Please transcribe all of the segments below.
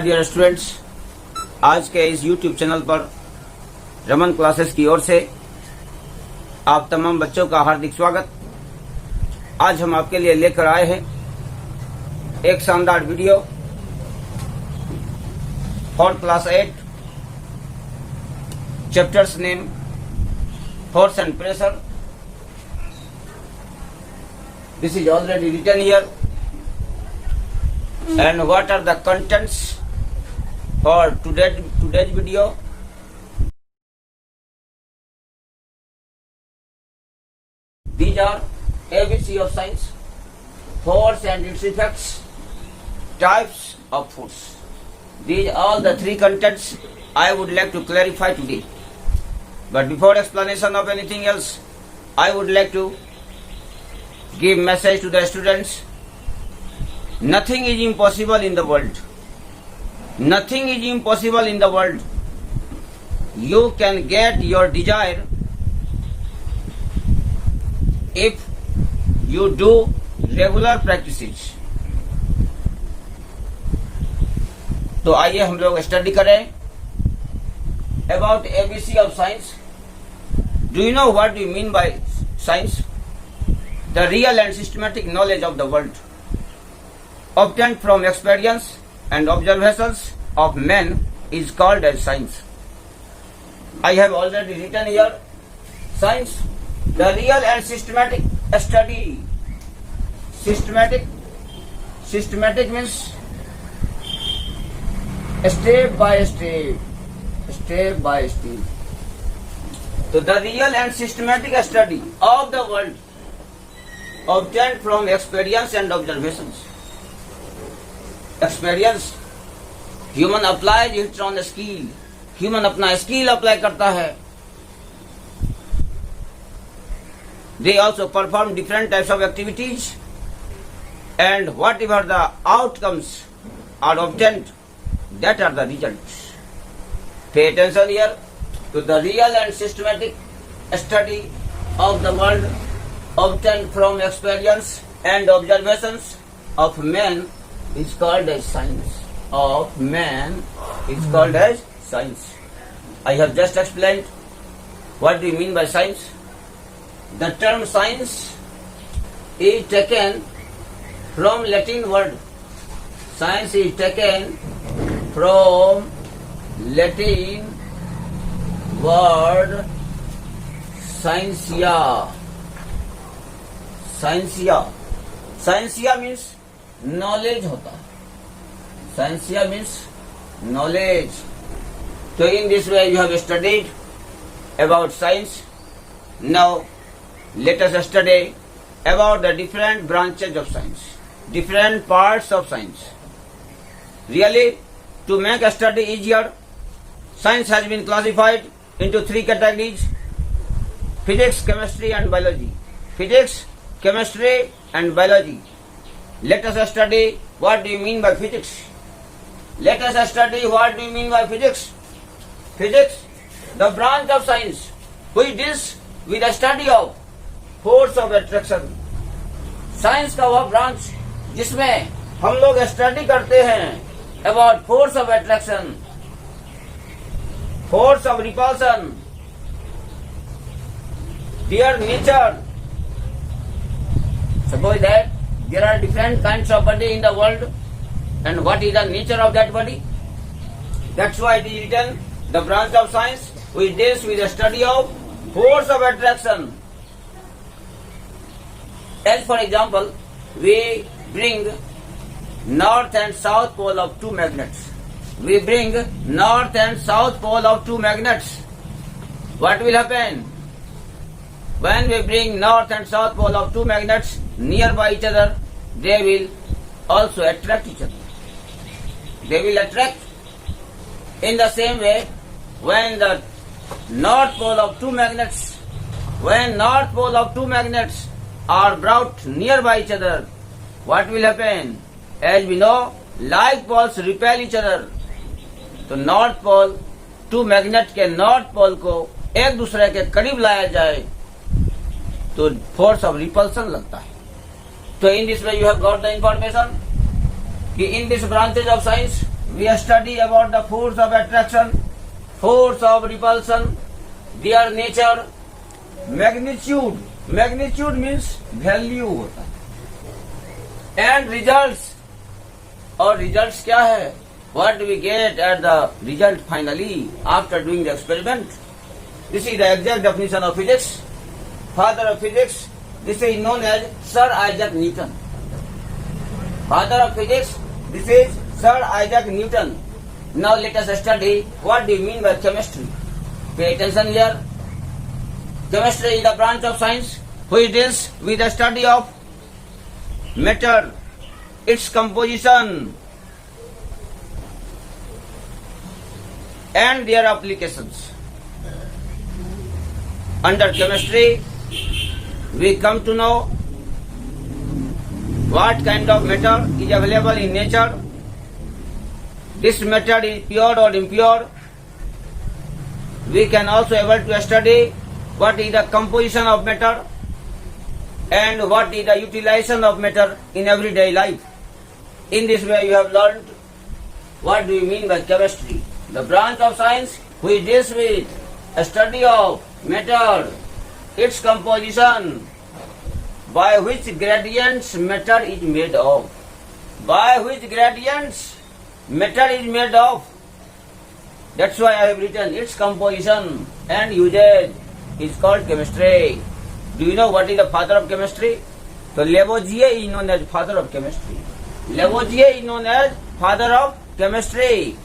Dear students, आज के इस YouTube चैनल पर रमन क्लासेस की ओर से आप तमाम बच्चों का हार्दिक स्वागत। आज हम आपके लिए लेकर आए हैं एक शानदार video for class 8, chapters name force and pressure. This is already written here and what are the contents for today's video. These are ABC of science, force and its effects, types of force. These are all the three contents I would like to clarify today. But before explanation of anything else, I would like to give message to the students. Nothing is impossible in the world. Nothing is impossible in the world. You can get your desire if you do regular practices. तो आइए हम लोग study करें about ABC of science. Do you know what we mean by science? The real and systematic knowledge of the world, obtained from experience and observations of men, is called as science. I have already written here, science, the real and systematic study. Systematic means step by step. So the real and systematic study of the world, obtained from experience and observations. Experience, human applies it on a skill. Human अपना skill apply करता है. They also perform different types of activities, and whatever the outcomes are obtained, that are the results. Pay attention here to the real and systematic study of the world, obtained from experience and observations of men, is called as science. Of man is called as science. I have just explained what do you mean by science. The term science is taken from Latin word. Science is taken from Latin word scientia. Scientia means knowledge होता है. Scientia means knowledge. So in this way you have studied about science. Now let us study about the different branches of science, different parts of science. Really, to make a study easier, science has been classified into three categories: physics, chemistry and biology. Physics, chemistry and biology. Let us study what do you mean by physics. Let us study what do you mean by physics. Physics, the branch of science which deals with the study of force of attraction. Science का वह branch जिसमें हम लोग study करते हैं about force of attraction, force of repulsion, their nature. Suppose that there are different kinds of body in the world, and what is the nature of that body? That's why it is written, the branch of science which deals with the study of force of attraction. As for example, we bring north and south pole of two magnets. We bring north and south pole of two magnets. What will happen? When we bring north and south pole of two magnets nearby each other, they will also attract each other. They will attract. In the same way, when the north pole of two magnets, are brought nearby each other, what will happen? As we know, like poles repel each other. तो north pole, to magnet के north pole को एक दूसरे के करीब लाया जाए तो फोर्स ऑफ रिपल्सन लगता है. तो in this way you have got the information कि in this branches of science we study about the force of attraction, force of repulsion, their nature, magnitude. Magnitude means value होता है, and results. और results क्या है? What do we get at the result finally after doing the experiment? This is the exact definition of physics. Father of physics. This is known as Sir Isaac Newton. Father of physics. This is Sir Isaac Newton. Now let us study what do you mean by chemistry. Pay attention here. Chemistry is the branch of science which deals with the study of matter, its composition, and their applications. Under chemistry, we come to know what kind of matter is available in nature. This matter is pure or impure. We can also able to study what is the composition of matter and what is the utilization of matter in everyday life. In this way, you have learned what do you mean by chemistry, the branch of science which deals with a study of matter, its composition, by which gradients matter is made of. By which gradients matter is made of. That's why I have written its composition and usage is called chemistry. Do you know what is the father of chemistry? So Lavoisier is known as father of chemistry. Lavoisier is known as father of chemistry.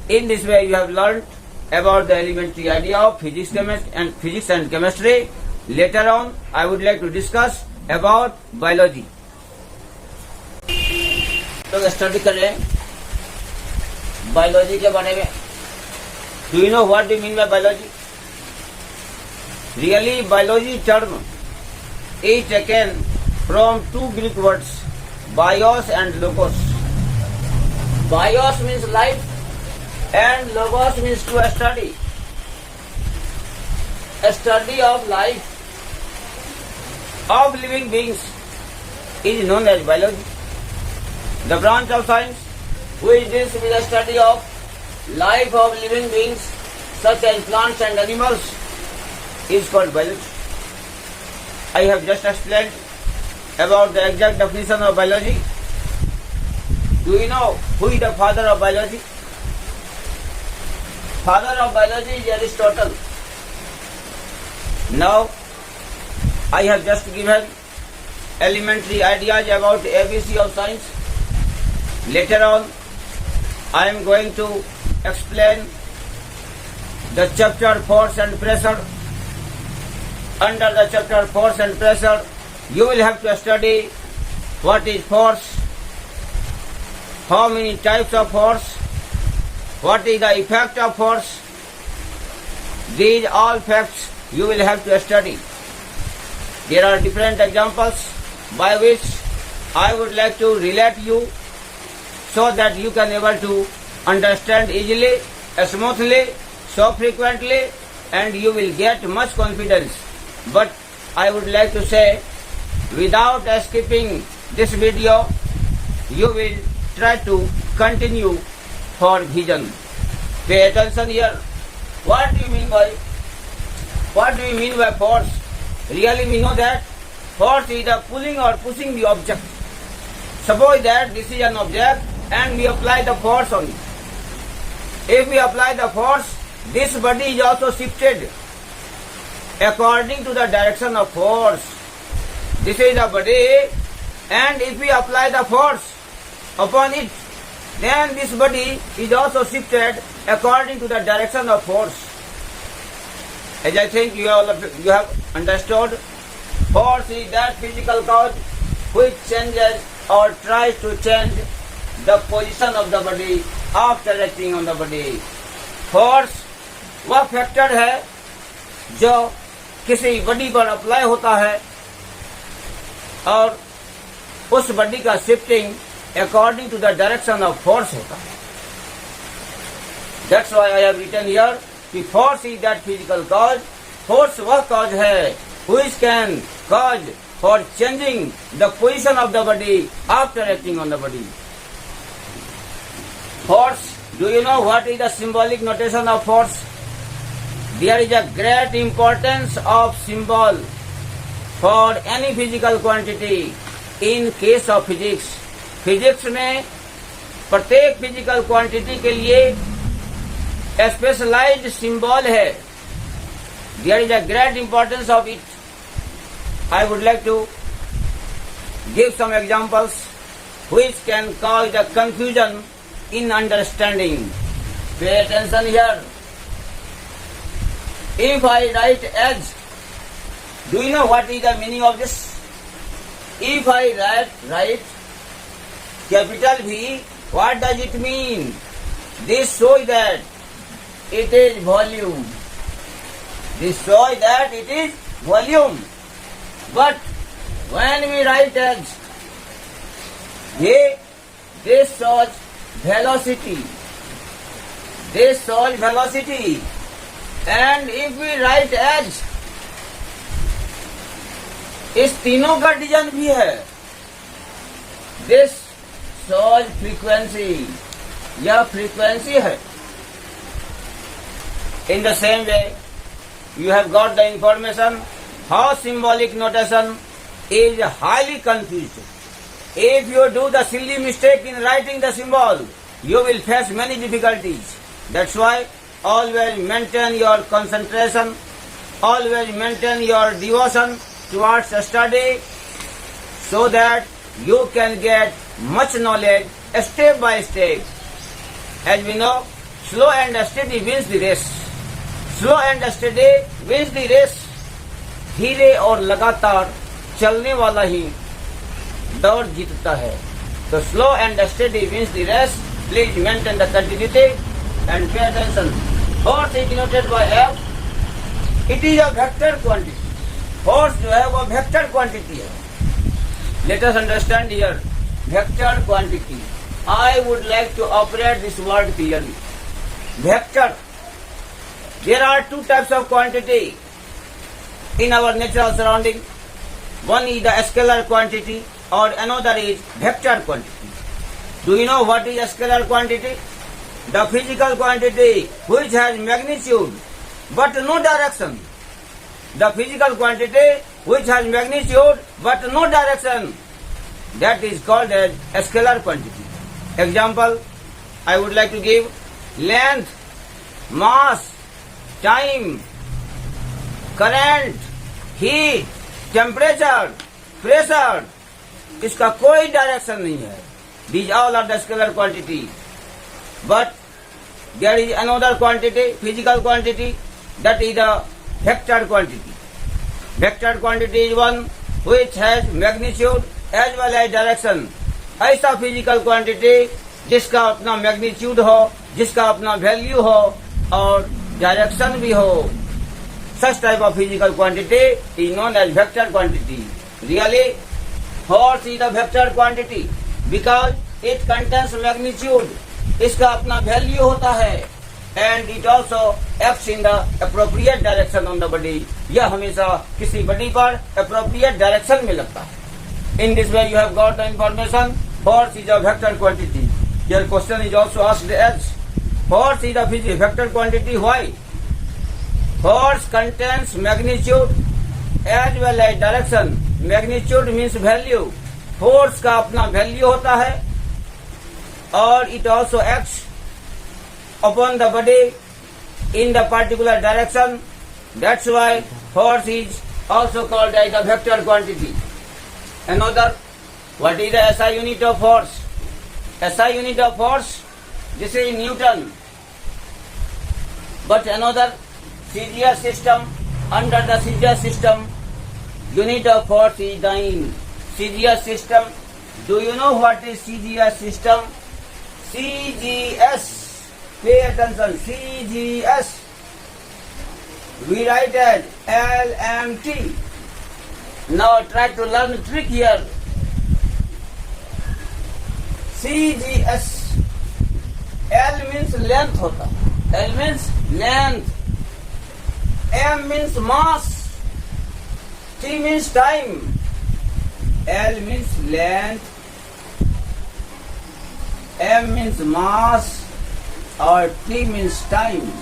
In this way, you have learned about the elementary idea of physics and chemistry. Later on, I would like to discuss about biology. तो study करें biology के बारे में. Do you know what do you mean by biology? Really, biology term is taken from two Greek words, bios and logos. Bios means life and logos means to study. A study of life of living beings is known as biology. The branch of science which deals with the study of life of living beings such as plants and animals is called biology. I have just explained about the exact definition of biology. Do you know who is the father of biology? Father of biology is Aristotle. Now, I have just given elementary ideas about ABC of science. Later on, I am going to explain the chapter force and pressure. Under the chapter force and pressure, you will have to study what is force, how many types of force, what is the effect of force. These all facts you will have to study. There are different examples by which I would like to relate you so that you can able to understand easily, smoothly, so frequently, and you will get much confidence. But I would like to say, without skipping this video, you will try to continue for vision. Pay attention here. What do you mean by force? Really, we know that force is the pulling or pushing the object. Suppose that this is an object and we apply the force on it. If we apply the force, this body is also shifted according to the direction of force. This is the body, and if we apply the force upon it, then this body is also shifted according to the direction of force. As I think you have understood, force is that physical cause which changes or tries to change the position of the body after acting on the body. Force वह factor है जो किसी body पर apply होता है और उस body का shifting according to the direction of force होता है. That's why I have written here कि force is that physical cause. Force वह कॉज है which can cause for changing the position of the body after acting on the body. Force Do you know what is the symbolic notation of force? There is a great importance of symbol for any physical quantity in case of physics. Physics में प्रत्येक physical quantity के लिए specialised symbol है. There is a great importance of it. I would like to give some examples which can cause the confusion in understanding. Pay attention here. If I write as, do you know what is the meaning of this? If I write capital V, what does it mean? This shows that it is volume. This shows that it is volume. But when we write as V, this shows velocity. This shows velocity. And if we write as, इस तीनों का design भी है. This shows frequency, यह frequency है. In the same way you have got the information how symbolic notation is highly confused. If you do the silly mistake in writing the symbol, you will face many difficulties. That's why always maintain your concentration, always maintain your devotion towards study, so that you can get much knowledge step by step. As we know, slow and steady wins the race. Slow and steady wins the race. धीरे और लगातार चलने वाला ही दौड़ जीतता है. So slow and steady wins the race. Please maintain the continuity and pay attention. Force is denoted by F. It is a vector quantity. Force जो है वो वेक्टर क्वांटिटी है. Let us understand here. Vector quantity. I would like to operate this word clearly. Vector. There are two types of quantity in our natural surrounding. One is the scalar quantity or another is vector quantity. Do you know what is a scalar quantity? The physical quantity which has magnitude but no direction. The physical quantity which has magnitude but no direction, that is called as a scalar quantity. Example, I would like to give: length, mass, time, current, heat, temperature, pressure. इसका कोई direction नहीं है. These all are the scalar quantity. But there is another quantity, physical quantity, that is the vector quantity. Vector quantity is one which has magnitude as well as direction. ऐसा physical quantity जिसका अपना magnitude हो, जिसका अपना value हो और direction भी हो. Such type of physical quantity is known as vector quantity. Really, force is the vector quantity because it contains magnitude. इसका अपना value होता है. And it also acts in the appropriate direction on the body. यह हमेशा किसी body पर appropriate direction में लगता है. In this way you have got the information. Force is a vector quantity. Your question is also asked as, force is a vector quantity. Why? Force contains magnitude as well as direction. Magnitude means value. Force का अपना value होता है और it also acts upon the body in the particular direction. That's why force is also called as a vector quantity. Another, what is the SI unit of force? SI unit of force, this is Newton. But another CGS system, under the CGS system, unit of force is dyne. CGS system, do you know what is CGS system? CGS. Pay attention, CGS. We write as LMT. Now try to learn the trick here. CGS. L means length होता. L means length. M means mass. T means time. L means length. M means mass. or T means time.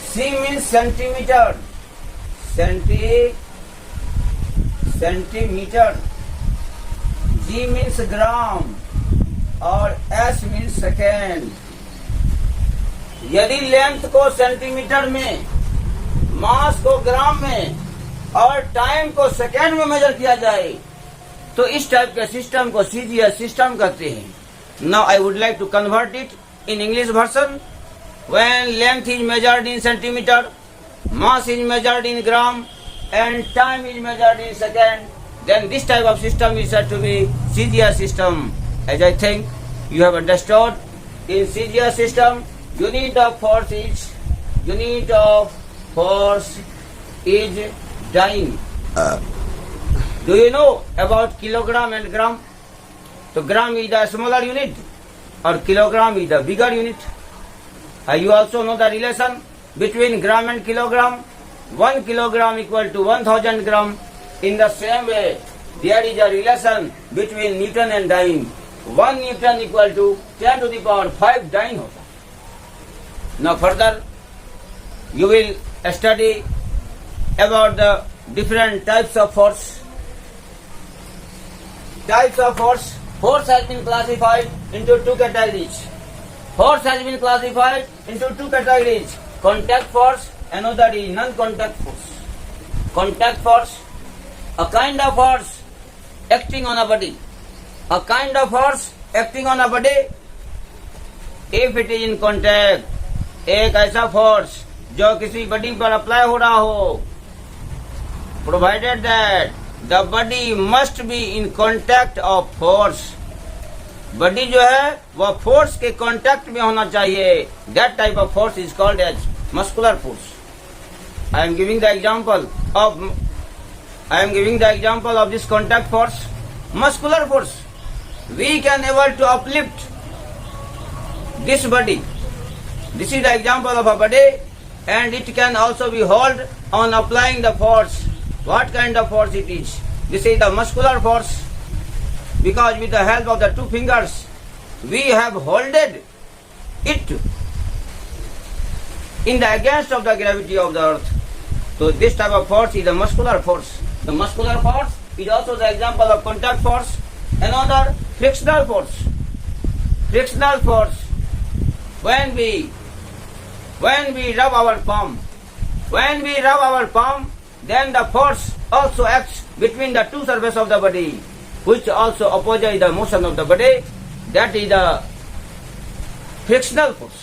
C means centimeter. Centimeter. G means gram और S means second. यदि length को centimetre में, मास को ग्राम में और time को second में major किया जाए तो इस टाइप के सिस्टम को CGS सिस्टम कहते हैं. Now I would like to convert it in English version. When length is measured in centimetre, mass is measured in gram and time is measured in second, then this type of system is said to be CGS system. As I think you have understood, in CGS system, unit of force is dyne. Do you know about kilogram and gram? So gram is the smaller unit or kilogram is the bigger unit. You also know the relation between gram and kilogram. 1 kilogram equal to 1000 gram. In the same way, there is a relation between Newton and dyne. 1 Newton equal to 10 to the power 5 dyne होता. Now further, you will study about the different types of force. Types of force. Force has been classified into two categories. Force has been classified into two categories. Contact force, another is non-contact force. Contact force, a kind of force acting on a body. A kind of force acting on a body if it is in contact. एक ऐसा force जो किसी body पर apply हो रहा हो, provided that the body must be in contact of force. Body जो है वह फोर्स के कांटेक्ट में होना चाहिए. That type of force is called as muscular force. I am giving the example of this contact force. Muscular force, we can able to uplift this body. This is the example of a body, and it can also be held on applying the force. What kind of force it is? This is the muscular force, because with the help of the two fingers we have holded it in the against of the gravity of the earth. So this type of force is the muscular force. The muscular force is also the example of contact force. Another, frictional force. Frictional force, when we rub our palm, then the force also acts between the two surfaces of the body, which also opposes the motion of the body. That is the frictional force.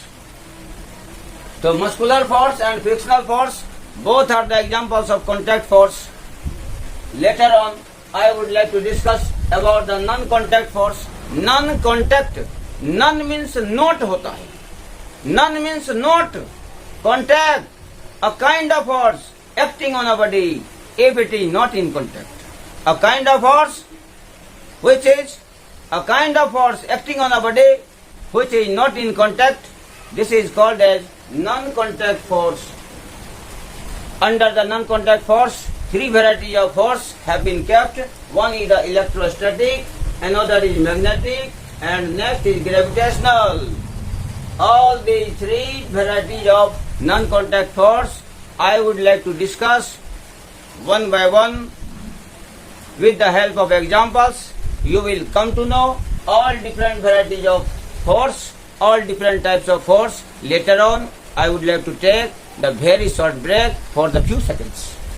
So muscular force and frictional force both are the examples of contact force. Later on, I would like to discuss about the non-contact force. Non-contact, non means not होता है. None means not. Contact, a kind of force acting on a body if it is not in contact. A kind of force acting on a body which is not in contact, this is called as non-contact force. Under the non-contact force, three varieties of force have been kept. One is the electrostatic, another is magnetic, and next is gravitational. All these three varieties of non-contact force I would like to discuss one by one with the help of examples. You will come to know all different varieties of force, all different types of force. Later on, I would like to take the very short break for the few seconds.